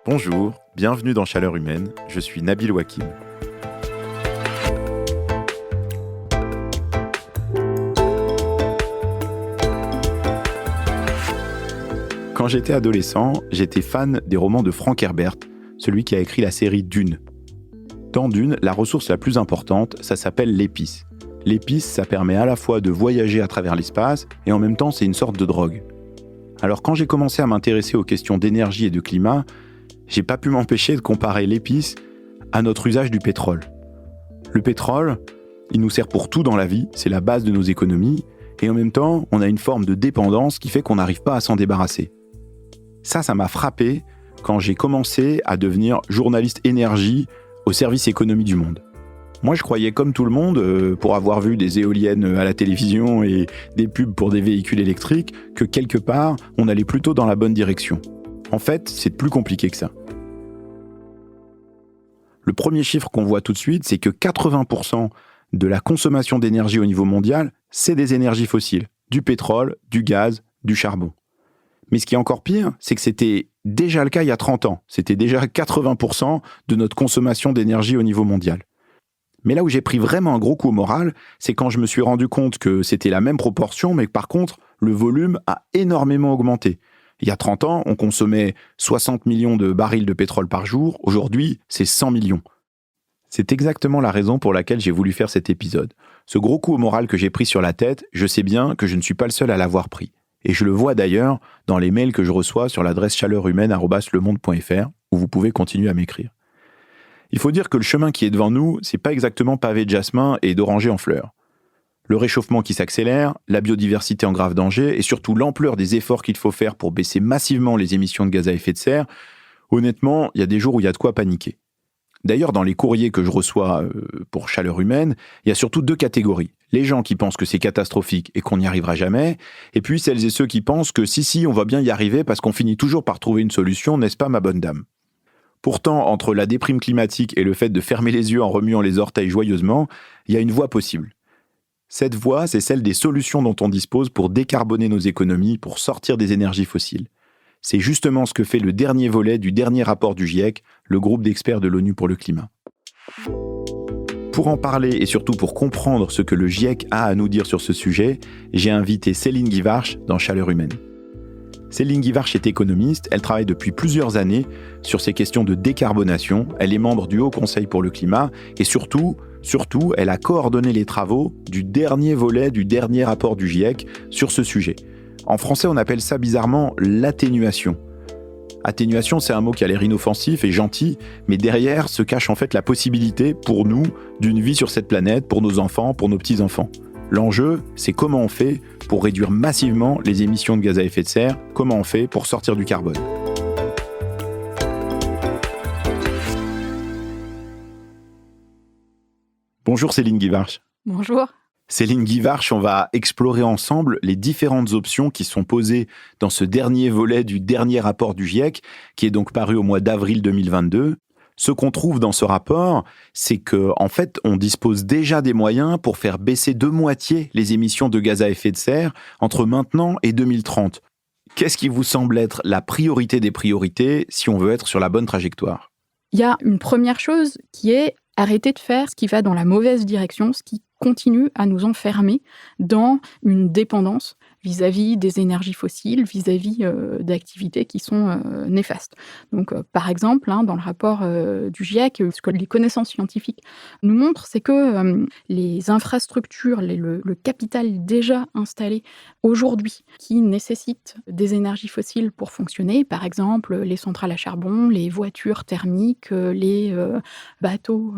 Bonjour, bienvenue dans Chaleur Humaine, je suis Nabil Wakim. Quand j'étais adolescent, j'étais fan des romans de Frank Herbert, celui qui a écrit la série Dune. Dans Dune, la ressource la plus importante, ça s'appelle l'épice. L'épice, ça permet à la fois de voyager à travers l'espace et en même temps, c'est une sorte de drogue. Alors quand j'ai commencé à m'intéresser aux questions d'énergie et de climat, j'ai pas pu m'empêcher de comparer l'épice à notre usage du pétrole. Le pétrole, il nous sert pour tout dans la vie, c'est la base de nos économies, et en même temps, on a une forme de dépendance qui fait qu'on n'arrive pas à s'en débarrasser. Ça m'a frappé quand j'ai commencé à devenir journaliste énergie au service économie du monde. Moi, je croyais comme tout le monde, pour avoir vu des éoliennes à la télévision et des pubs pour des véhicules électriques, que quelque part, on allait plutôt dans la bonne direction. En fait, c'est plus compliqué que ça. Le premier chiffre qu'on voit tout de suite, c'est que 80% de la consommation d'énergie au niveau mondial, c'est des énergies fossiles, du pétrole, du gaz, du charbon. Mais ce qui est encore pire, c'est que c'était déjà le cas il y a 30 ans. C'était déjà 80% de notre consommation d'énergie au niveau mondial. Mais là où j'ai pris vraiment un gros coup au moral, c'est quand je me suis rendu compte que c'était la même proportion, mais que par contre, le volume a énormément augmenté. Il y a 30 ans, on consommait 60 millions de barils de pétrole par jour. Aujourd'hui, c'est 100 millions. C'est exactement la raison pour laquelle j'ai voulu faire cet épisode. Ce gros coup au moral que j'ai pris sur la tête, je sais bien que je ne suis pas le seul à l'avoir pris. Et je le vois d'ailleurs dans les mails que je reçois sur l'adresse chaleurhumaine@lemonde.fr où vous pouvez continuer à m'écrire. Il faut dire que le chemin qui est devant nous, c'est pas exactement pavé de jasmin et d'orangers en fleurs. Le réchauffement qui s'accélère, la biodiversité en grave danger et surtout l'ampleur des efforts qu'il faut faire pour baisser massivement les émissions de gaz à effet de serre, honnêtement, il y a des jours où il y a de quoi paniquer. D'ailleurs, dans les courriers que je reçois pour Chaleur Humaine, il y a surtout deux catégories. Les gens qui pensent que c'est catastrophique et qu'on n'y arrivera jamais, et puis celles et ceux qui pensent que si, on va bien y arriver parce qu'on finit toujours par trouver une solution, n'est-ce pas ma bonne dame ? Pourtant, entre la déprime climatique et le fait de fermer les yeux en remuant les orteils joyeusement, il y a une voie possible. Cette voie, c'est celle des solutions dont on dispose pour décarboner nos économies, pour sortir des énergies fossiles. C'est justement ce que fait le dernier volet du dernier rapport du GIEC, le groupe d'experts de l'ONU pour le climat. Pour en parler et surtout pour comprendre ce que le GIEC a à nous dire sur ce sujet, j'ai invité Céline Guivarch dans Chaleur Humaine. Céline Guivarch est économiste, elle travaille depuis plusieurs années sur ces questions de décarbonation, elle est membre du Haut Conseil pour le climat et surtout, elle a coordonné les travaux du dernier volet du dernier rapport du GIEC sur ce sujet. En français, on appelle ça bizarrement l'atténuation. Atténuation, c'est un mot qui a l'air inoffensif et gentil, mais derrière se cache en fait la possibilité pour nous d'une vie sur cette planète, pour nos enfants, pour nos petits-enfants. L'enjeu, c'est comment on fait pour réduire massivement les émissions de gaz à effet de serre, comment on fait pour sortir du carbone. Bonjour Céline Guivarch. Bonjour. Céline Guivarch, on va explorer ensemble les différentes options qui sont posées dans ce dernier volet du dernier rapport du GIEC, qui est donc paru au mois d'avril 2022. Ce qu'on trouve dans ce rapport, c'est qu'en fait, on dispose déjà des moyens pour faire baisser de moitié les émissions de gaz à effet de serre entre maintenant et 2030. Qu'est-ce qui vous semble être la priorité des priorités si on veut être sur la bonne trajectoire ? Il y a une première chose qui est arrêter de faire ce qui va dans la mauvaise direction, ce qui continue à nous enfermer dans une dépendance vis-à-vis des énergies fossiles, vis-à-vis d'activités qui sont néfastes. Donc, par exemple, dans le rapport du GIEC, ce que les connaissances scientifiques nous montrent, c'est que les infrastructures, le capital déjà installé aujourd'hui, qui nécessitent des énergies fossiles pour fonctionner, par exemple les centrales à charbon, les voitures thermiques, les bateaux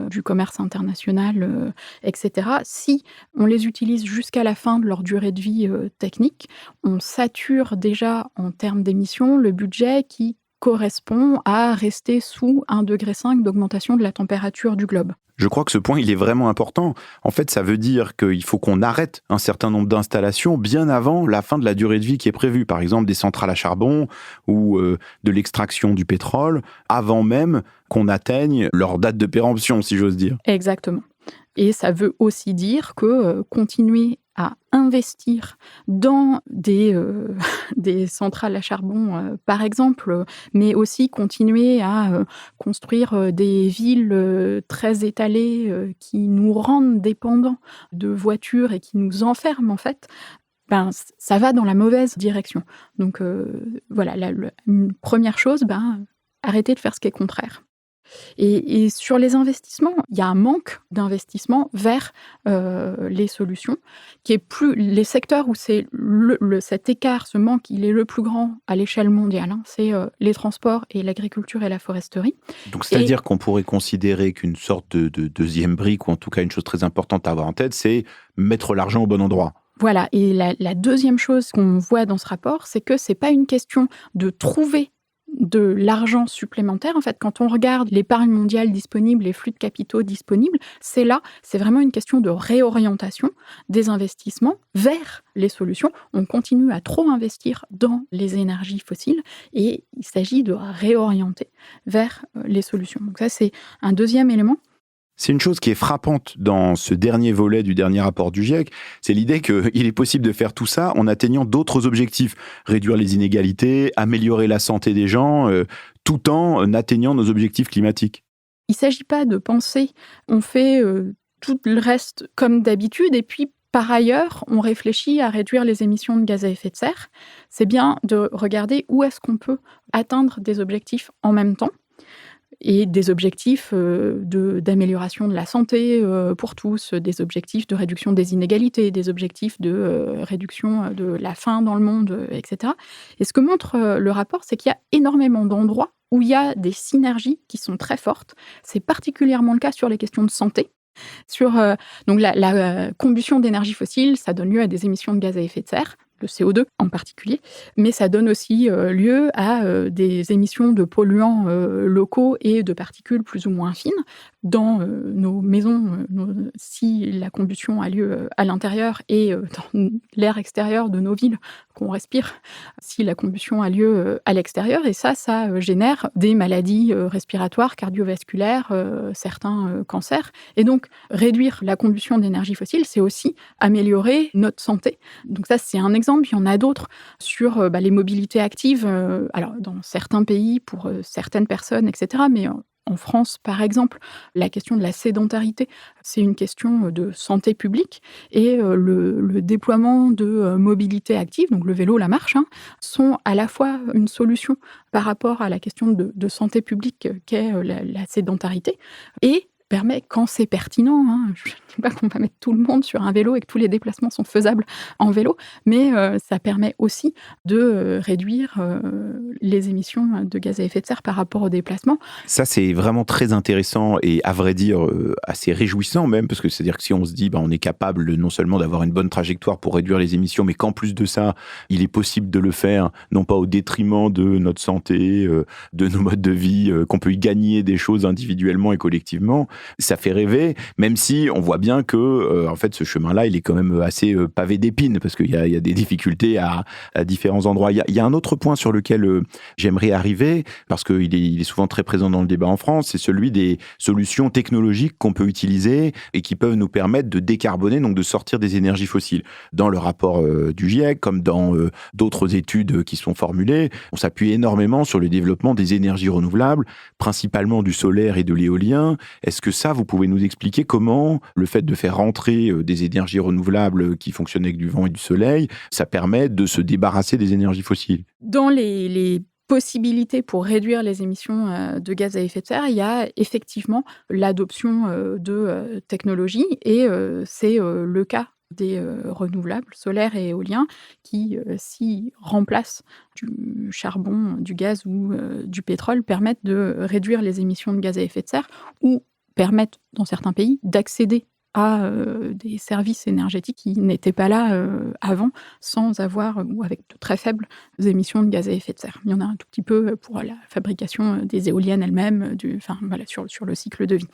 du commerce international, etc., si on les utilise jusqu'à la fin de leur durée de vie technique, on sature déjà en termes d'émissions le budget qui correspond à rester sous 1,5 degré d'augmentation de la température du globe. Je crois que ce point, il est vraiment important. En fait, ça veut dire qu'il faut qu'on arrête un certain nombre d'installations bien avant la fin de la durée de vie qui est prévue. Par exemple, des centrales à charbon ou de l'extraction du pétrole, avant même qu'on atteigne leur date de péremption, si j'ose dire. Exactement. Et ça veut aussi dire que continuer à investir dans des centrales à charbon, par exemple, mais aussi continuer à construire des villes très étalées qui nous rendent dépendants de voitures et qui nous enferment en fait, ça va dans la mauvaise direction. Donc voilà, une première chose, arrêter de faire ce qui est contraire. Et sur les investissements, il y a un manque d'investissement vers les solutions, qui est plus les secteurs où c'est cet écart, ce manque, il est le plus grand à l'échelle mondiale, hein, c'est les transports et l'agriculture et la foresterie. Donc, c'est-à-dire qu'on pourrait considérer qu'une sorte de deuxième brique, ou en tout cas une chose très importante à avoir en tête, c'est mettre l'argent au bon endroit. Voilà, et la deuxième chose qu'on voit dans ce rapport, c'est que c'est pas une question de trouver de l'argent supplémentaire. En fait, quand on regarde l'épargne mondiale disponible, les flux de capitaux disponibles, c'est vraiment une question de réorientation des investissements vers les solutions. On continue à trop investir dans les énergies fossiles et il s'agit de réorienter vers les solutions. Donc ça, c'est un deuxième élément. C'est une chose qui est frappante dans ce dernier volet du dernier rapport du GIEC, c'est l'idée qu'il est possible de faire tout ça en atteignant d'autres objectifs, réduire les inégalités, améliorer la santé des gens, tout en atteignant nos objectifs climatiques. Il ne s'agit pas de penser, on fait tout le reste comme d'habitude, et puis par ailleurs, on réfléchit à réduire les émissions de gaz à effet de serre. C'est bien de regarder où est-ce qu'on peut atteindre des objectifs en même temps, et des objectifs d'amélioration de la santé pour tous, des objectifs de réduction des inégalités, des objectifs de réduction de la faim dans le monde, etc. Et ce que montre le rapport, c'est qu'il y a énormément d'endroits où il y a des synergies qui sont très fortes. C'est particulièrement le cas sur les questions de santé. Donc la combustion d'énergie fossile, ça donne lieu à des émissions de gaz à effet de serre, le CO2 en particulier, mais ça donne aussi lieu à des émissions de polluants locaux et de particules plus ou moins fines dans nos maisons. Si la combustion a lieu à l'intérieur et dans l'air extérieur de nos villes qu'on respire, si la combustion a lieu à l'extérieur, et ça génère des maladies respiratoires, cardiovasculaires, certains cancers. Et donc, réduire la combustion d'énergie fossile, c'est aussi améliorer notre santé. Donc ça, c'est un exemple. Il y en a d'autres sur les mobilités actives. Alors, dans certains pays, pour certaines personnes, etc. Mais en France, par exemple, la question de la sédentarité, c'est une question de santé publique. Et le déploiement de mobilité active, donc le vélo, la marche, sont à la fois une solution par rapport à la question de santé publique qu'est la sédentarité, et permet, quand c'est pertinent, je ne dis pas qu'on va mettre tout le monde sur un vélo et que tous les déplacements sont faisables en vélo, mais ça permet aussi de réduire les émissions de gaz à effet de serre par rapport aux déplacements. Ça, c'est vraiment très intéressant et, à vrai dire, assez réjouissant même, parce que c'est-à-dire que si on se dit on est capable non seulement d'avoir une bonne trajectoire pour réduire les émissions, mais qu'en plus de ça, il est possible de le faire, non pas au détriment de notre santé, de nos modes de vie, qu'on peut y gagner des choses individuellement et collectivement, ça fait rêver, même si on voit bien que en fait, ce chemin-là, il est quand même assez pavé d'épines, parce qu'il y a des difficultés à différents endroits. Il y a un autre point sur lequel j'aimerais arriver, parce qu'il est souvent très présent dans le débat en France, c'est celui des solutions technologiques qu'on peut utiliser et qui peuvent nous permettre de décarboner, donc de sortir des énergies fossiles. Dans le rapport du GIEC, comme dans d'autres études qui sont formulées, on s'appuie énormément sur le développement des énergies renouvelables, principalement du solaire et de l'éolien. Est-ce que ça, vous pouvez nous expliquer comment le fait de faire rentrer des énergies renouvelables qui fonctionnent avec du vent et du soleil, ça permet de se débarrasser des énergies fossiles? Dans les possibilités pour réduire les émissions de gaz à effet de serre, il y a effectivement l'adoption de technologies, et c'est le cas des renouvelables solaires et éoliens qui, s'ils remplacent du charbon, du gaz ou du pétrole, permettent de réduire les émissions de gaz à effet de serre, ou permettent, dans certains pays, d'accéder à des services énergétiques qui n'étaient pas là avant, sans avoir, ou avec de très faibles émissions de gaz à effet de serre. Il y en a un tout petit peu pour la fabrication des éoliennes elles-mêmes, sur le cycle de vie.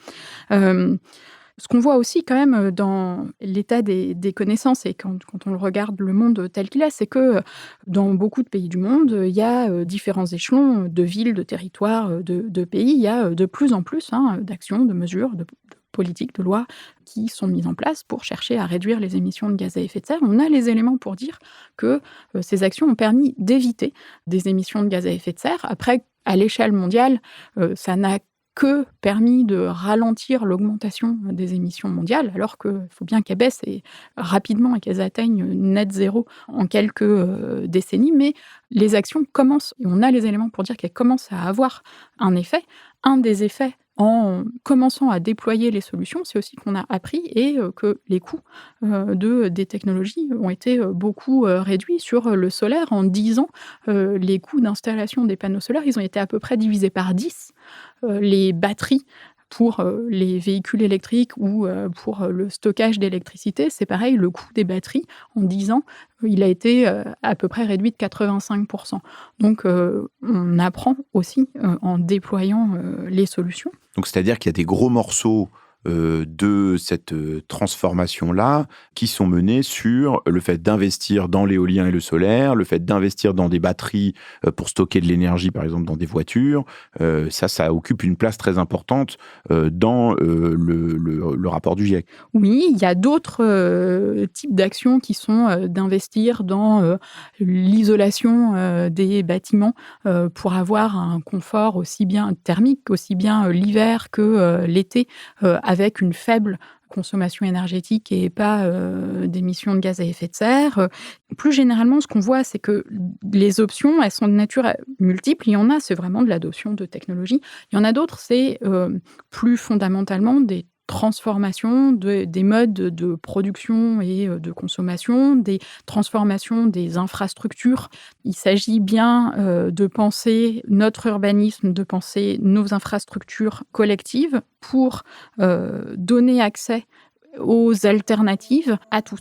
Ce qu'on voit aussi quand même dans l'état des connaissances, et quand on regarde le monde tel qu'il est, c'est que dans beaucoup de pays du monde, il y a différents échelons de villes, de territoires, de pays. Il y a de plus en plus d'actions, de mesures, de politiques, de lois qui sont mises en place pour chercher à réduire les émissions de gaz à effet de serre. On a les éléments pour dire que ces actions ont permis d'éviter des émissions de gaz à effet de serre. Après, à l'échelle mondiale, ça n'a que permis de ralentir l'augmentation des émissions mondiales, alors qu'il faut bien qu'elles baissent rapidement et qu'elles atteignent net zéro en quelques décennies. Mais les actions commencent, et on a les éléments pour dire qu'elles commencent à avoir un effet. Un des effets en commençant à déployer les solutions, c'est aussi qu'on a appris et que les coûts des technologies ont été beaucoup réduits. Sur le solaire, en 10 ans, les coûts d'installation des panneaux solaires, ils ont été à peu près divisés par 10. Les batteries pour les véhicules électriques ou pour le stockage d'électricité, c'est pareil, le coût des batteries, en 10 ans, il a été à peu près réduit de 85%. Donc, on apprend aussi en déployant les solutions. Donc, c'est-à-dire qu'il y a des gros morceaux de cette transformation-là qui sont menés sur le fait d'investir dans l'éolien et le solaire, le fait d'investir dans des batteries pour stocker de l'énergie, par exemple, dans des voitures. Ça occupe une place très importante dans le rapport du GIEC. Oui, il y a d'autres types d'actions qui sont d'investir dans l'isolation des bâtiments pour avoir un confort aussi bien thermique, aussi bien l'hiver que l'été, avec une faible consommation énergétique et pas d'émissions de gaz à effet de serre. Plus généralement, ce qu'on voit, c'est que les options, elles sont de nature multiples. Il y en a, c'est vraiment de l'adoption de technologies. Il y en a d'autres, c'est plus fondamentalement des transformations des modes de production et de consommation, des transformations des infrastructures. Il s'agit bien de penser notre urbanisme, de penser nos infrastructures collectives pour donner accès aux alternatives à tous.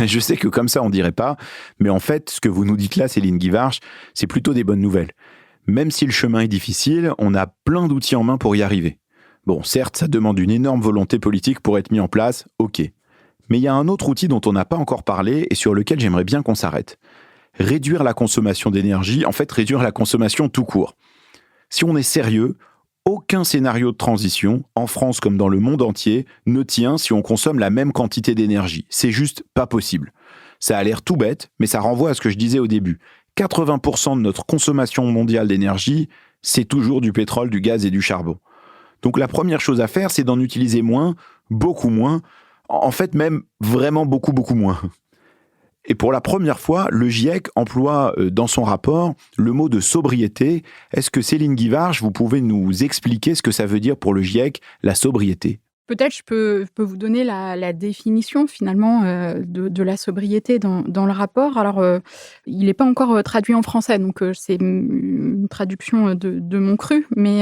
Je sais que comme ça, on dirait pas, mais en fait, ce que vous nous dites là, Céline Guivarch, c'est plutôt des bonnes nouvelles. Même si le chemin est difficile, on a plein d'outils en main pour y arriver. Bon, certes, ça demande une énorme volonté politique pour être mis en place, ok. Mais il y a un autre outil dont on n'a pas encore parlé et sur lequel j'aimerais bien qu'on s'arrête. Réduire la consommation d'énergie, en fait, réduire la consommation tout court. Si on est sérieux, aucun scénario de transition, en France comme dans le monde entier, ne tient si on consomme la même quantité d'énergie. C'est juste pas possible. Ça a l'air tout bête, mais ça renvoie à ce que je disais au début. 80% de notre consommation mondiale d'énergie, c'est toujours du pétrole, du gaz et du charbon. Donc la première chose à faire, c'est d'en utiliser moins, beaucoup moins, en fait même vraiment beaucoup, beaucoup moins. Et pour la première fois, le GIEC emploie dans son rapport le mot de sobriété. Est-ce que Céline Guivarch, vous pouvez nous expliquer ce que ça veut dire pour le GIEC, la sobriété ? Peut-être je peux vous donner la définition finalement de la sobriété dans le rapport. Alors, il n'est pas encore traduit en français, donc c'est une traduction de mon cru. Mais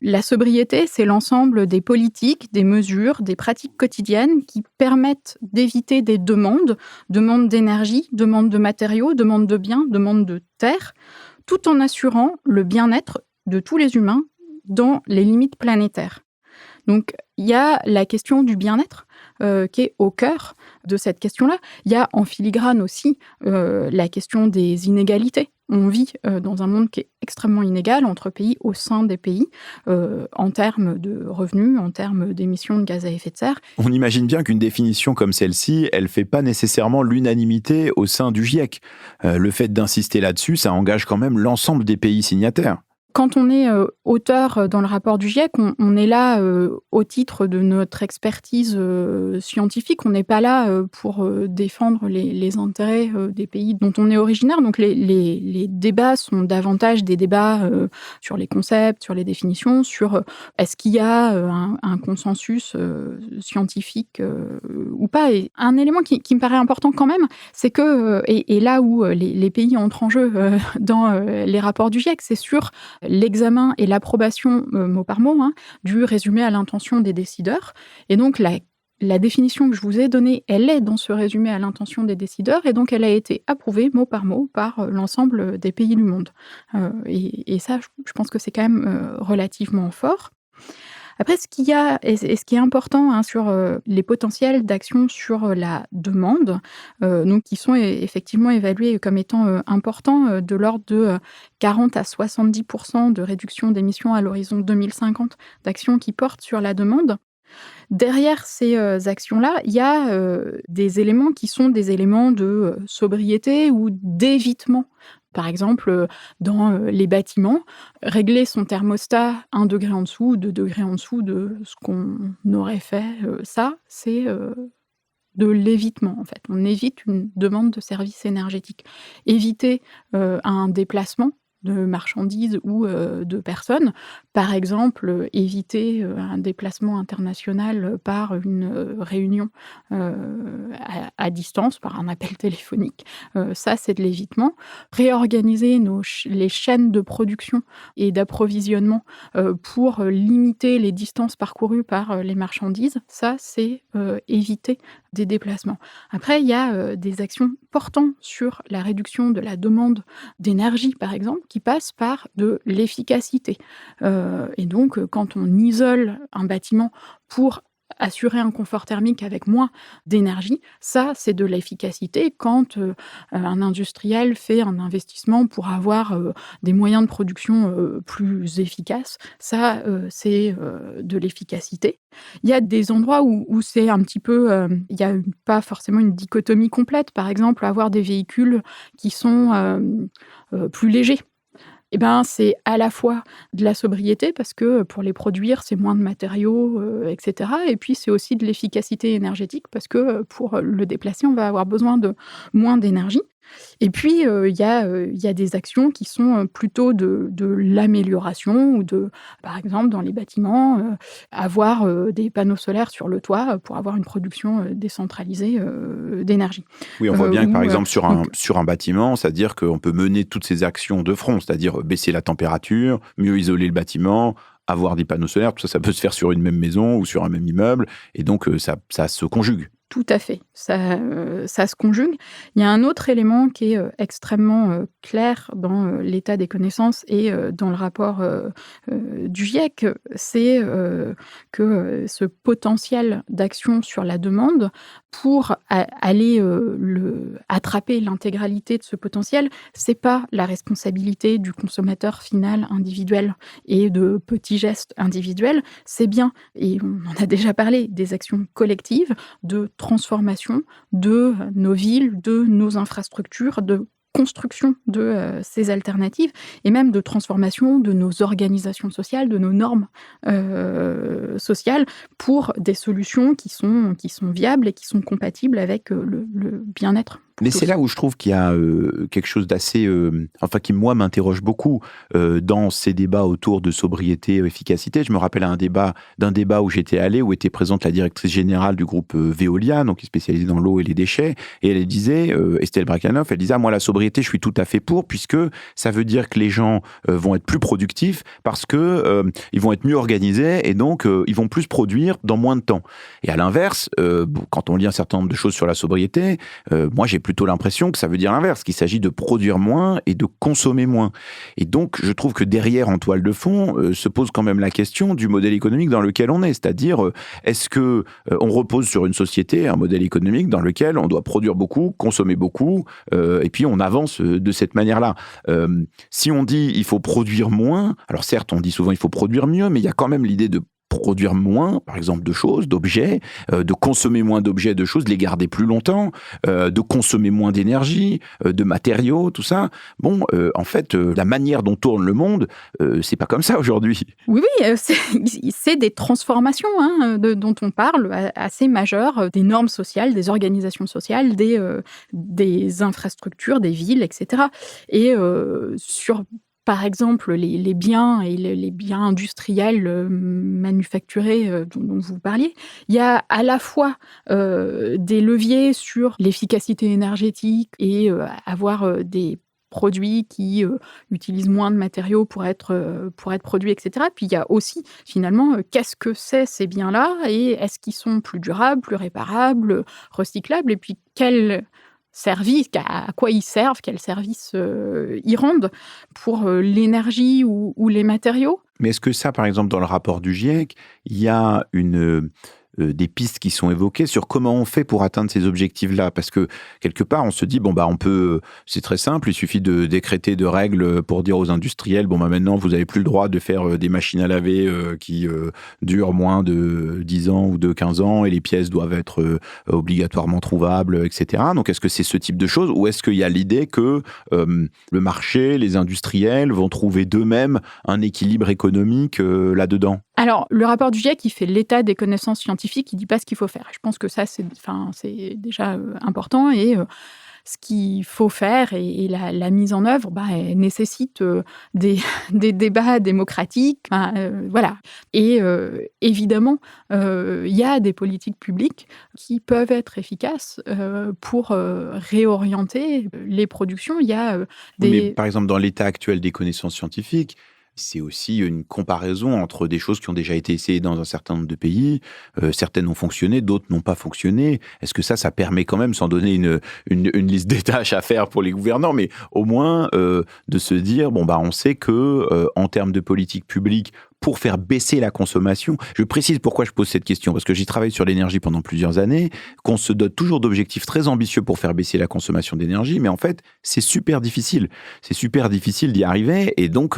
la sobriété, c'est l'ensemble des politiques, des mesures, des pratiques quotidiennes qui permettent d'éviter des demandes d'énergie, demandes de matériaux, demandes de biens, demandes de terre, tout en assurant le bien-être de tous les humains dans les limites planétaires. Donc, il y a la question du bien-être qui est au cœur de cette question-là. Il y a en filigrane aussi la question des inégalités. On vit dans un monde qui est extrêmement inégal entre pays, au sein des pays, en termes de revenus, en termes d'émissions de gaz à effet de serre. On imagine bien qu'une définition comme celle-ci, elle ne fait pas nécessairement l'unanimité au sein du GIEC. Le fait d'insister là-dessus, ça engage quand même l'ensemble des pays signataires. Quand on est auteur dans le rapport du GIEC, on est là au titre de notre expertise scientifique. On n'est pas là pour défendre les intérêts des pays dont on est originaire. Donc les débats sont davantage des débats sur les concepts, sur les définitions, sur est-ce qu'il y a un consensus scientifique ou pas. Et un élément qui me paraît important quand même, c'est que, et là où les pays entrent en jeu dans les rapports du GIEC, c'est sur l'examen et l'approbation, mot par mot, du résumé à l'intention des décideurs. Et donc, la définition que je vous ai donnée, elle est dans ce résumé à l'intention des décideurs, et donc elle a été approuvée mot par mot par l'ensemble des pays du monde. Et ça, je pense que c'est quand même relativement fort. Après, ce qu'il y a et ce qui est important, hein, sur, les potentiels d'action sur, la demande, donc qui sont effectivement évalués comme étant, importants, de l'ordre de, 40 à 70 de réduction d'émissions à l'horizon 2050, d'actions qui portent sur la demande. Derrière ces, actions-là, il y a, des éléments qui sont des éléments de, sobriété ou d'évitement. Par exemple, dans, les bâtiments, régler son thermostat 1 degré en dessous ou 2 degrés en dessous de ce qu'on aurait fait, ça, c'est, de l'évitement, en fait. On évite une demande de service énergétique. Éviter, un déplacement de marchandises ou, de personnes. Par exemple, éviter, un déplacement international, par une, réunion, à distance, par un appel téléphonique. Ça, c'est de l'évitement. Réorganiser les chaînes de production et d'approvisionnement, pour, limiter les distances parcourues par, les marchandises. Ça, c'est, éviter des déplacements. Après, il y a, des actions portant sur la réduction de la demande d'énergie, par exemple, qui passent par de l'efficacité. Et donc, quand on isole un bâtiment pour assurer un confort thermique avec moins d'énergie, ça, c'est de l'efficacité. Quand, un industriel fait un investissement pour avoir, des moyens de production, plus efficaces, ça, c'est, de l'efficacité. Il y a des endroits où c'est un petit peu, il y a pas forcément une dichotomie complète. Par exemple, avoir des véhicules qui sont, plus légers. Et ben, c'est à la fois de la sobriété parce que, pour les produire, c'est moins de matériaux, et cetera, et puis c'est aussi de l'efficacité énergétique parce que, pour le déplacer, on va avoir besoin de moins d'énergie. Et puis, il y a des actions qui sont, plutôt de l'amélioration ou de par exemple, dans les bâtiments, avoir, des panneaux solaires sur le toit, pour avoir une production, décentralisée, d'énergie. Oui, on voit bien que, par Ou, exemple, donc sur un bâtiment, c'est-à-dire qu'on peut mener toutes ces actions de front, c'est-à-dire baisser la température, mieux isoler le bâtiment, avoir des panneaux solaires, tout ça, ça peut se faire sur une même maison ou sur un même immeuble, et donc ça se conjugue. tout à fait, ça se conjugue. Il y a un autre élément qui est, extrêmement, clair dans, l'état des connaissances et dans le rapport, du GIEC, c'est, que, ce potentiel d'action sur la demande, pour aller, attraper l'intégralité de ce potentiel, c'est pas la responsabilité du consommateur final individuel et de petits gestes individuels, c'est bien, et on en a déjà parlé, des actions collectives de transformation de nos villes, de nos infrastructures, de construction de, ces alternatives et même de transformation de nos organisations sociales, de nos normes, sociales pour des solutions qui sont viables et qui sont compatibles avec, le bien-être pour Mais c'est tous. là où je trouve qu'il y a quelque chose d'assez, enfin qui moi m'interroge beaucoup dans ces débats autour de sobriété, efficacité. Je me rappelle d'un débat où j'étais allé, où était présente la directrice générale du groupe Veolia, donc qui est spécialisée dans l'eau et les déchets, et elle disait, Estelle Bracanoff, elle disait: ah, moi la sobriété, je suis tout à fait pour, puisque ça veut dire que les gens vont être plus productifs parce que ils vont être mieux organisés et donc ils vont plus produire dans moins de temps. Et à l'inverse, quand on lit un certain nombre de choses sur la sobriété, moi j'ai plutôt l'impression que ça veut dire l'inverse, qu'il s'agit de produire moins et de consommer moins. Et donc, je trouve que derrière, en toile de fond, se pose quand même la question du modèle économique dans lequel on est. C'est-à-dire, est-ce que on repose sur une société, un modèle économique dans lequel on doit produire beaucoup, consommer beaucoup, et puis on avance de cette manière-là. Si on dit il faut produire moins, alors certes, on dit souvent il faut produire mieux, mais il y a quand même l'idée de produire moins, par exemple, de choses, d'objets, de consommer moins d'objets, de choses, de les garder plus longtemps, de consommer moins d'énergie, de matériaux, tout ça. Bon, en fait, la manière dont tourne le monde, c'est pas comme ça aujourd'hui. Oui, oui, c'est des transformations, hein, dont on parle, assez majeures, des normes sociales, des organisations sociales, des infrastructures, des villes, et cetera. Et sur, par exemple, les biens et les biens industriels, manufacturés, dont vous parliez, il y a à la fois, des leviers sur l'efficacité énergétique et avoir, des produits qui, utilisent moins de matériaux pour être produits, et cetera. Puis il y a aussi finalement, qu'est-ce que c'est ces biens-là et est-ce qu'ils sont plus durables, plus réparables, recyclables, et puis quel service, à quoi ils servent, quel service ils rendent pour l'énergie ou les matériaux. Mais est-ce que ça, par exemple, dans le rapport du GIEC, il y a des pistes qui sont évoquées sur comment on fait pour atteindre ces objectifs-là? Parce que quelque part, on se dit, on peut, c'est très simple, il suffit de décréter de règles pour dire aux industriels, maintenant, vous n'avez plus le droit de faire des machines à laver qui durent moins de 10 ans ou de 15 ans et les pièces doivent être obligatoirement trouvables, etc. Donc, est-ce que c'est ce type de choses ou est-ce qu'il y a l'idée que le marché, les industriels vont trouver d'eux-mêmes un équilibre économique là-dedans? Alors, le rapport du GIEC, il fait l'état des connaissances scientifiques, il ne dit pas ce qu'il faut faire. Je pense que ça, c'est déjà important. Et ce qu'il faut faire et la mise en œuvre, elle nécessite des débats démocratiques. Voilà. Et évidemment, il y a des politiques publiques qui peuvent être efficaces pour réorienter les productions. Il y a Mais par exemple, dans l'état actuel des connaissances scientifiques, c'est aussi une comparaison entre des choses qui ont déjà été essayées dans un certain nombre de pays. Certaines ont fonctionné, d'autres n'ont pas fonctionné. Est-ce que ça permet quand même, sans donner une liste des tâches à faire pour les gouvernants, mais au moins de se dire, on sait que en termes de politique publique, pour faire baisser la consommation. Je précise pourquoi je pose cette question, parce que j'y travaille sur l'énergie pendant plusieurs années, qu'on se dote toujours d'objectifs très ambitieux pour faire baisser la consommation d'énergie, mais en fait, c'est super difficile. C'est super difficile d'y arriver, et donc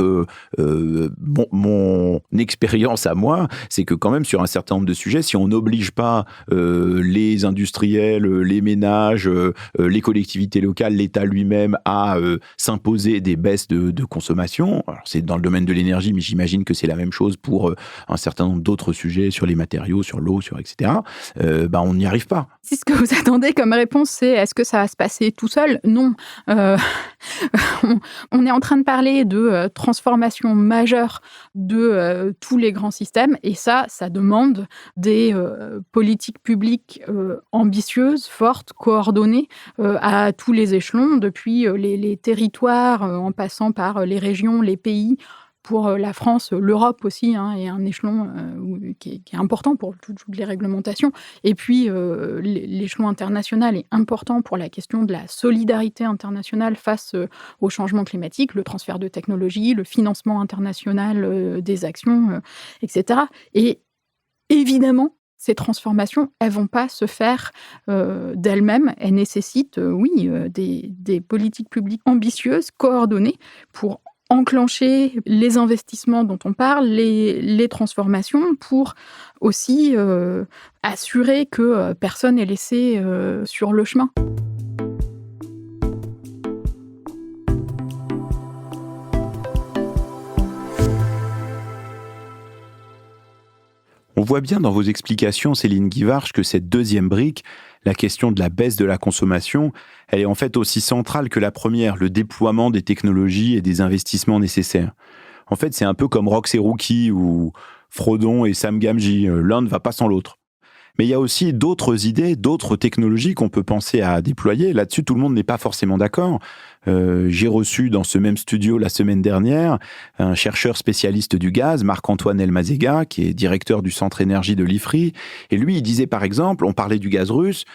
mon expérience à moi, c'est que quand même sur un certain nombre de sujets, si on n'oblige pas les industriels, les ménages, les collectivités locales, l'État lui-même à s'imposer des baisses de consommation, alors c'est dans le domaine de l'énergie, mais j'imagine que c'est la même chose pour un certain nombre d'autres sujets, sur les matériaux, sur l'eau, etc., on n'y arrive pas. Si ce que vous attendez comme réponse, c'est est-ce que ça va se passer tout seul? Non. On est en train de parler de transformation majeure de tous les grands systèmes, et ça demande des politiques publiques ambitieuses, fortes, coordonnées à tous les échelons, depuis les territoires, en passant par les régions, les pays. Pour la France, l'Europe aussi, est un échelon qui est important pour toutes les réglementations. Et puis, l'échelon international est important pour la question de la solidarité internationale face au changement climatique, le transfert de technologies, le financement international des actions, etc. Et évidemment, ces transformations, elles ne vont pas se faire d'elles-mêmes. Elles nécessitent, des politiques publiques ambitieuses, coordonnées, pour enclencher les investissements dont on parle, les transformations, pour aussi assurer que personne n'est laissé sur le chemin. On voit bien dans vos explications, Céline Guivarch, que cette deuxième brique, la question de la baisse de la consommation, elle est en fait aussi centrale que la première, le déploiement des technologies et des investissements nécessaires. En fait, c'est un peu comme Rox et Rookie ou Frodon et Sam Gamgee, l'un ne va pas sans l'autre. Mais il y a aussi d'autres idées, d'autres technologies qu'on peut penser à déployer. Là-dessus, tout le monde n'est pas forcément d'accord. J'ai reçu dans ce même studio la semaine dernière un chercheur spécialiste du gaz, Marc-Antoine Elmazega, qui est directeur du centre énergie de l'IFRI. Et lui, il disait par exemple, on parlait du gaz russe,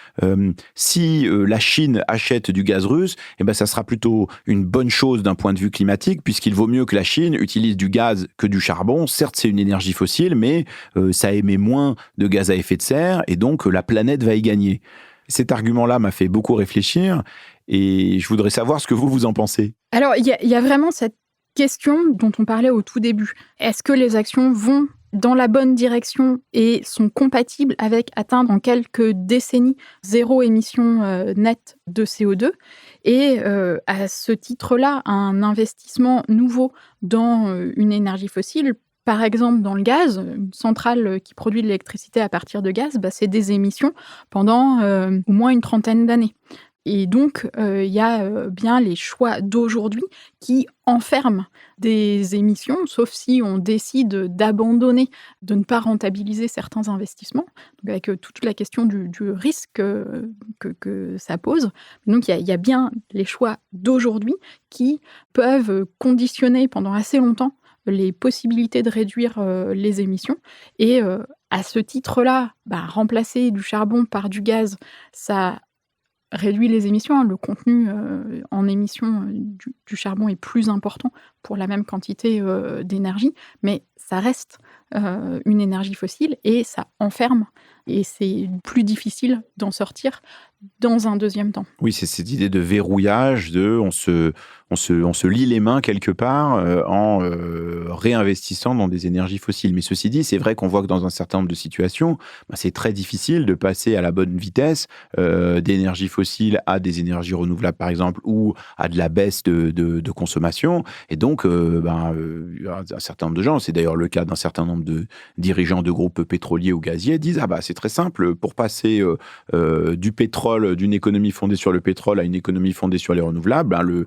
si la Chine achète du gaz russe, ça sera plutôt une bonne chose d'un point de vue climatique, puisqu'il vaut mieux que la Chine utilise du gaz que du charbon. Certes, c'est une énergie fossile, mais ça émet moins de gaz à effet de serre, et donc la planète va y gagner. Cet argument-là m'a fait beaucoup réfléchir, et je voudrais savoir ce que vous en pensez. Alors, il y a vraiment cette question dont on parlait au tout début. Est-ce que les actions vont dans la bonne direction et sont compatibles avec atteindre en quelques décennies zéro émission nette de CO2 ? Et à ce titre-là, un investissement nouveau dans une énergie fossile, par exemple dans le gaz, une centrale qui produit de l'électricité à partir de gaz, c'est des émissions pendant au moins une trentaine d'années. Et donc, il y a bien les choix d'aujourd'hui qui enferment des émissions, sauf si on décide d'abandonner, de ne pas rentabiliser certains investissements, donc avec toute la question du risque que ça pose. Donc, il y a bien les choix d'aujourd'hui qui peuvent conditionner pendant assez longtemps les possibilités de réduire les émissions. Et à ce titre-là, remplacer du charbon par du gaz, ça réduit les émissions. Le contenu en émissions du charbon est plus important pour la même quantité d'énergie, mais ça reste une énergie fossile et ça enferme. Et c'est plus difficile d'en sortir dans un deuxième temps. Oui, c'est cette idée de verrouillage, on se lie les mains quelque part en réinvestissant dans des énergies fossiles. Mais ceci dit, c'est vrai qu'on voit que dans un certain nombre de situations, c'est très difficile de passer à la bonne vitesse d'énergie fossile à des énergies renouvelables, par exemple, ou à de la baisse de consommation. Et donc, un certain nombre de gens, c'est d'ailleurs le cas d'un certain nombre de dirigeants de groupes pétroliers ou gaziers, disent c'est très simple, pour passer du pétrole, d'une économie fondée sur le pétrole à une économie fondée sur les renouvelables,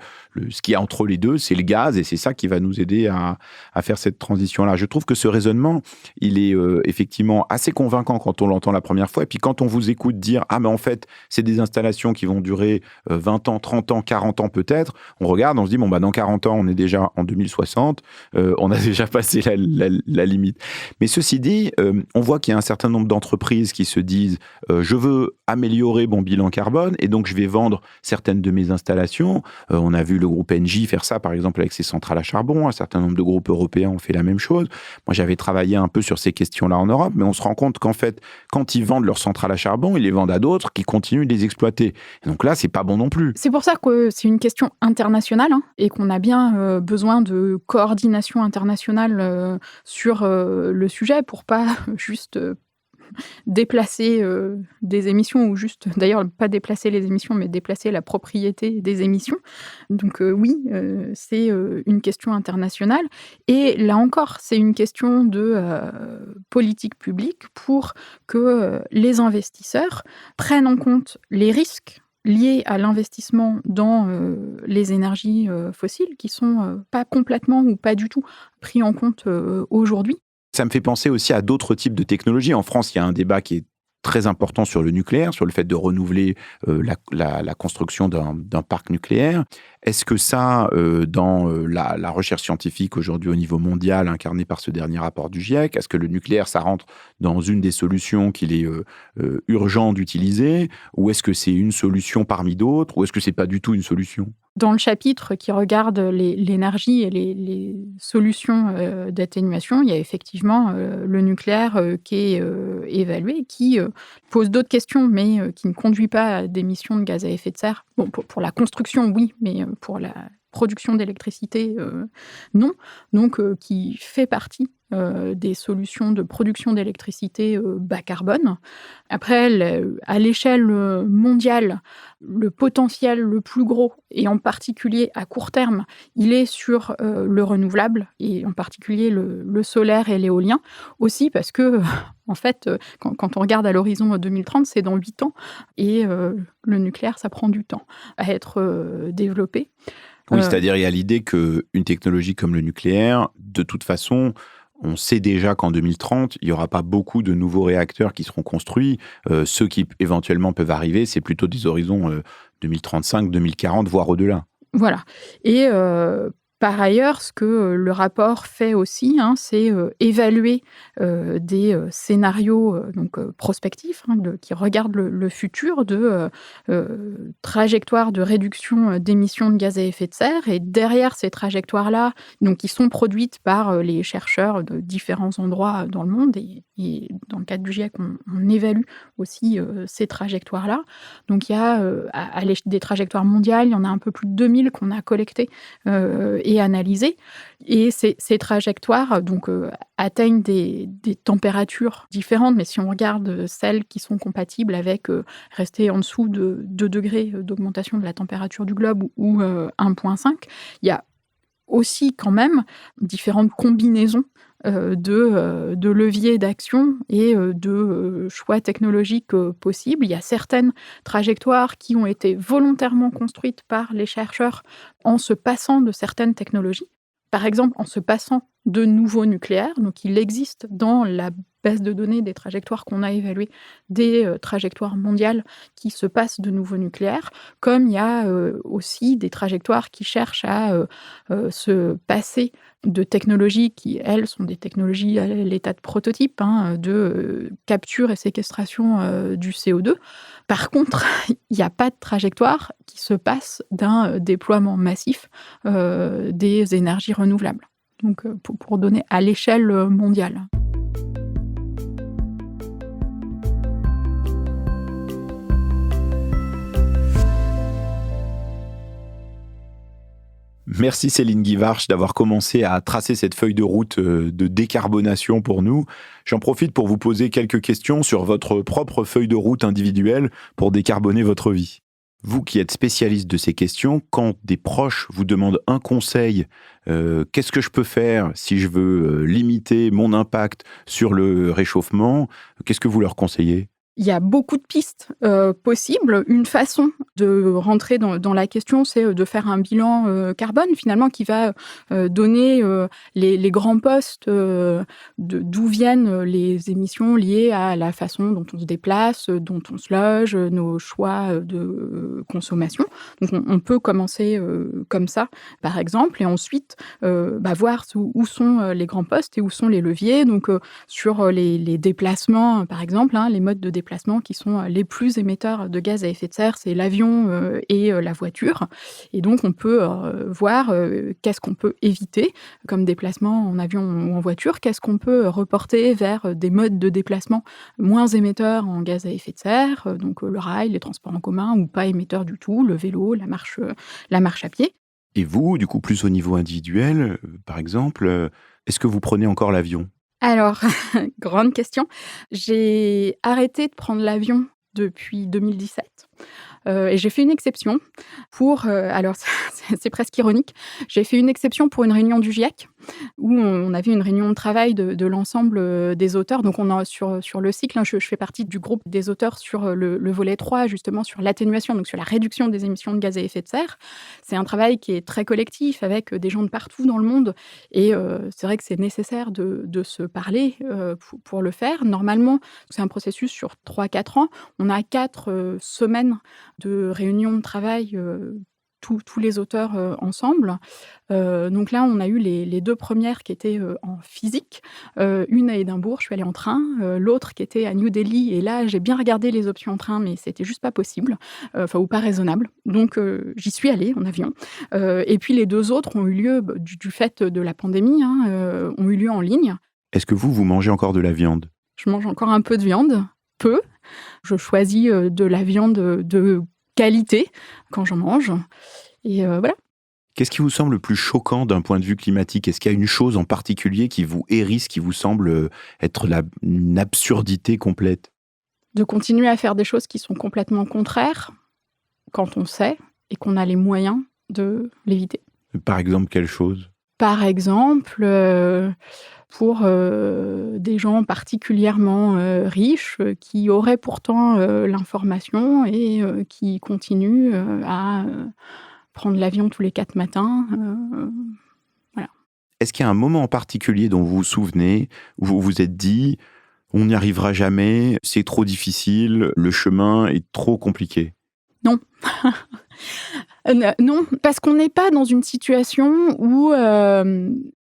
ce qu'il y a entre les deux, c'est le gaz, et c'est ça qui va nous aider à faire cette transition-là. Je trouve que ce raisonnement, il est effectivement assez convaincant quand on l'entend la première fois, et puis quand on vous écoute dire « Ah, mais en fait, c'est des installations qui vont durer 20 ans, 30 ans, 40 ans peut-être », on regarde, on se dit « Bon, dans 40 ans, on est déjà en 2060, on a déjà passé la limite ». Mais ceci dit, on voit qu'il y a un certain nombre d'entreprises qui se disent je veux améliorer mon bilan carbone et donc je vais vendre certaines de mes installations. On a vu le groupe Engie faire ça par exemple avec ses centrales à charbon. Un certain nombre de groupes européens ont fait la même chose. Moi j'avais travaillé un peu sur ces questions-là en Europe, mais on se rend compte qu'en fait quand ils vendent leurs centrales à charbon, ils les vendent à d'autres qui continuent de les exploiter. Et donc là c'est pas bon non plus. C'est pour ça que c'est une question internationale et qu'on a bien besoin de coordination internationale sur le sujet pour pas juste déplacer des émissions ou juste, d'ailleurs, pas déplacer les émissions, mais déplacer la propriété des émissions. Donc oui, c'est une question internationale. Et là encore, c'est une question de politique publique pour que les investisseurs prennent en compte les risques liés à l'investissement dans les énergies fossiles qui sont pas complètement ou pas du tout pris en compte aujourd'hui. Ça me fait penser aussi à d'autres types de technologies. En France, il y a un débat qui est très important sur le nucléaire, sur le fait de renouveler la construction d'un parc nucléaire. Est-ce que ça, dans la recherche scientifique aujourd'hui au niveau mondial, incarnée par ce dernier rapport du GIEC, est-ce que le nucléaire, ça rentre dans une des solutions qu'il est urgent d'utiliser, ou est-ce que c'est une solution parmi d'autres, ou est-ce que c'est pas du tout une solution ? Dans le chapitre qui regarde l'énergie et les solutions d'atténuation, il y a effectivement le nucléaire qui est évalué, qui pose d'autres questions, mais qui ne conduit pas à d'émissions de gaz à effet de serre. Bon, pour la construction, oui, mais pour la production d'électricité, non. Donc, qui fait partie des solutions de production d'électricité bas carbone. Après, à l'échelle mondiale, le potentiel le plus gros, et en particulier à court terme, il est sur le renouvelable, et en particulier le solaire et l'éolien, aussi parce que, en fait, quand on regarde à l'horizon 2030, c'est dans 8 ans, et le nucléaire, ça prend du temps à être développé. Oui, c'est-à-dire il y a l'idée qu'une technologie comme le nucléaire, de toute façon, on sait déjà qu'en 2030, il n'y aura pas beaucoup de nouveaux réacteurs qui seront construits. Ceux qui éventuellement peuvent arriver, c'est plutôt des horizons 2035, 2040, voire au-delà. Voilà. Et par ailleurs, ce que le rapport fait aussi, c'est évaluer des scénarios prospectifs qui regardent le futur de trajectoires de réduction d'émissions de gaz à effet de serre. Et derrière ces trajectoires-là, donc, qui sont produites par les chercheurs de différents endroits dans le monde, et dans le cadre du GIEC, on évalue aussi ces trajectoires-là. Donc il y a des trajectoires mondiales, il y en a un peu plus de 2000 qu'on a collectées et analysées. Et ces trajectoires atteignent des températures différentes, mais si on regarde celles qui sont compatibles avec rester en dessous de 2 degrés d'augmentation de la température du globe ou 1,5, il y a aussi quand même différentes combinaisons de leviers d'action et de choix technologiques possibles. Il y a certaines trajectoires qui ont été volontairement construites par les chercheurs en se passant de certaines technologies. Par exemple, en se passant de nouveau nucléaire. Donc il existe dans la base de données des trajectoires qu'on a évaluées, des trajectoires mondiales qui se passent de nouveau nucléaire, comme il y a aussi des trajectoires qui cherchent à se passer de technologies qui, elles, sont des technologies à l'état de prototype, de capture et séquestration du CO2. Par contre, il n'y a pas de trajectoire qui se passe d'un déploiement massif des énergies renouvelables. Donc, pour donner à l'échelle mondiale. Merci Céline Guivarch d'avoir commencé à tracer cette feuille de route de décarbonation pour nous. J'en profite pour vous poser quelques questions sur votre propre feuille de route individuelle pour décarboner votre vie. Vous qui êtes spécialiste de ces questions, quand des proches vous demandent un conseil, qu'est-ce que je peux faire si je veux limiter mon impact sur le réchauffement, qu'est-ce que vous leur conseillez ? Il y a beaucoup de pistes possibles. Une façon de rentrer dans la question, c'est de faire un bilan carbone, finalement, qui va donner les grands postes d'où viennent les émissions liées à la façon dont on se déplace, dont on se loge, nos choix de consommation. Donc, on peut commencer comme ça, par exemple, et ensuite voir où sont les grands postes et où sont les leviers. Donc, sur les déplacements, par exemple, les modes de déplacement qui sont les plus émetteurs de gaz à effet de serre, c'est l'avion et la voiture. Et donc, on peut voir qu'est-ce qu'on peut éviter comme déplacement en avion ou en voiture, qu'est-ce qu'on peut reporter vers des modes de déplacement moins émetteurs en gaz à effet de serre, donc le rail, les transports en commun, ou pas émetteurs du tout, le vélo, la marche à pied. Et vous, du coup, plus au niveau individuel, par exemple, est-ce que vous prenez encore l'avion ? Alors, grande question. J'ai arrêté de prendre l'avion depuis 2017 et j'ai fait une exception pour... alors, c'est presque ironique. J'ai fait une exception pour une réunion du GIEC où on avait une réunion de travail de l'ensemble des auteurs. Donc, on a sur le cycle, je fais partie du groupe des auteurs sur le volet 3, justement sur l'atténuation, donc sur la réduction des émissions de gaz à effet de serre. C'est un travail qui est très collectif avec des gens de partout dans le monde et c'est vrai que c'est nécessaire de se parler pour le faire. Normalement, c'est un processus sur 3-4 ans. On a 4 semaines de réunions de travail tous les auteurs ensemble. Donc là, on a eu les 2 premières qui étaient en physique. Une à Édimbourg, je suis allée en train. L'autre qui était à New Delhi. Et là, j'ai bien regardé les options en train, mais c'était juste pas possible, ou pas raisonnable. Donc, j'y suis allée en avion. Et puis, les 2 autres ont eu lieu, du fait de la pandémie, ont eu lieu en ligne. Est-ce que vous mangez encore de la viande ? Je mange encore un peu de viande, peu. Je choisis de la viande de qualité quand j'en mange. Et voilà. Qu'est-ce qui vous semble le plus choquant d'un point de vue climatique ? Est-ce qu'il y a une chose en particulier qui vous hérisse, qui vous semble être une absurdité complète ? De continuer à faire des choses qui sont complètement contraires quand on sait et qu'on a les moyens de l'éviter. Par exemple, quelle chose ? Par exemple, pour des gens particulièrement riches qui auraient pourtant l'information et qui continuent à prendre l'avion tous les 4 matins. Voilà. Est-ce qu'il y a un moment en particulier dont vous vous souvenez, où vous vous êtes dit « on n'y arrivera jamais, c'est trop difficile, le chemin est trop compliqué » ? Non. Non, parce qu'on n'est pas dans une situation où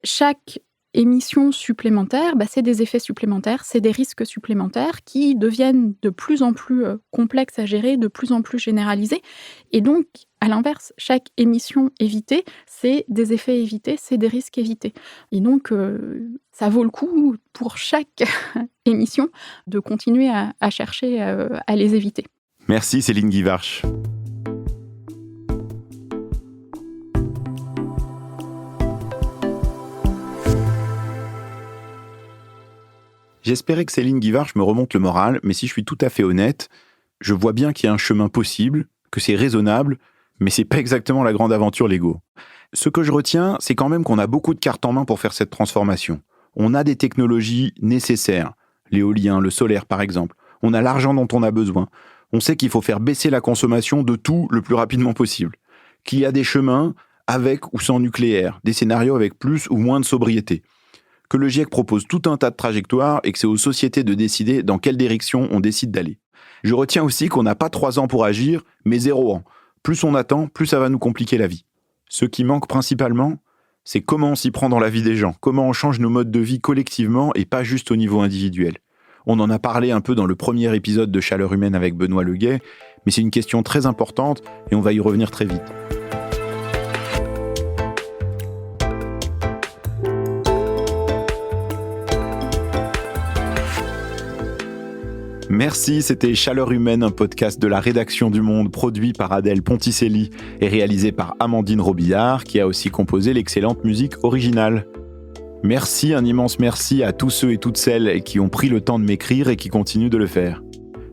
chaque émission supplémentaire, c'est des effets supplémentaires, c'est des risques supplémentaires qui deviennent de plus en plus complexes à gérer, de plus en plus généralisés. Et donc, à l'inverse, chaque émission évitée, c'est des effets évités, c'est des risques évités. Et donc, ça vaut le coup pour chaque émission de continuer à chercher à les éviter. Merci Céline Guivarch. J'espérais que Céline Guivarch me remonte le moral, mais si je suis tout à fait honnête, je vois bien qu'il y a un chemin possible, que c'est raisonnable, mais c'est pas exactement la grande aventure Lego. Ce que je retiens, c'est quand même qu'on a beaucoup de cartes en main pour faire cette transformation. On a des technologies nécessaires, l'éolien, le solaire par exemple. On a l'argent dont on a besoin. On sait qu'il faut faire baisser la consommation de tout le plus rapidement possible. Qu'il y a des chemins avec ou sans nucléaire, des scénarios avec plus ou moins de sobriété. que le GIEC propose tout un tas de trajectoires et que c'est aux sociétés de décider dans quelle direction on décide d'aller. Je retiens aussi qu'on n'a pas 3 ans pour agir, mais 0 ans. Plus on attend, plus ça va nous compliquer la vie. Ce qui manque principalement, c'est comment on s'y prend dans la vie des gens, comment on change nos modes de vie collectivement et pas juste au niveau individuel. On en a parlé un peu dans le premier épisode de Chaleur humaine avec Benoît Leguet, mais c'est une question très importante et on va y revenir très vite. Merci, c'était Chaleur humaine, un podcast de la rédaction du Monde, produit par Adèle Ponticelli et réalisé par Amandine Robillard, qui a aussi composé l'excellente musique originale. Merci, un immense merci à tous ceux et toutes celles qui ont pris le temps de m'écrire et qui continuent de le faire.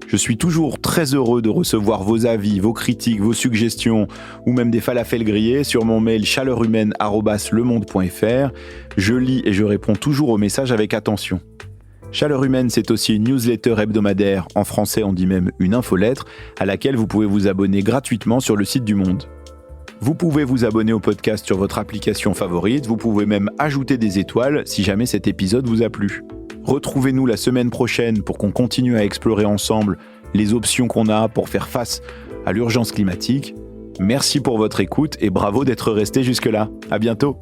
Je suis toujours très heureux de recevoir vos avis, vos critiques, vos suggestions ou même des falafels grillés sur mon mail chaleurhumaine@lemonde.fr. Je lis et je réponds toujours aux messages avec attention. Chaleur humaine, c'est aussi une newsletter hebdomadaire, en français on dit même une infolettre, à laquelle vous pouvez vous abonner gratuitement sur le site du Monde. Vous pouvez vous abonner au podcast sur votre application favorite, vous pouvez même ajouter des étoiles si jamais cet épisode vous a plu. Retrouvez-nous la semaine prochaine pour qu'on continue à explorer ensemble les options qu'on a pour faire face à l'urgence climatique. Merci pour votre écoute et bravo d'être resté jusque-là. À bientôt.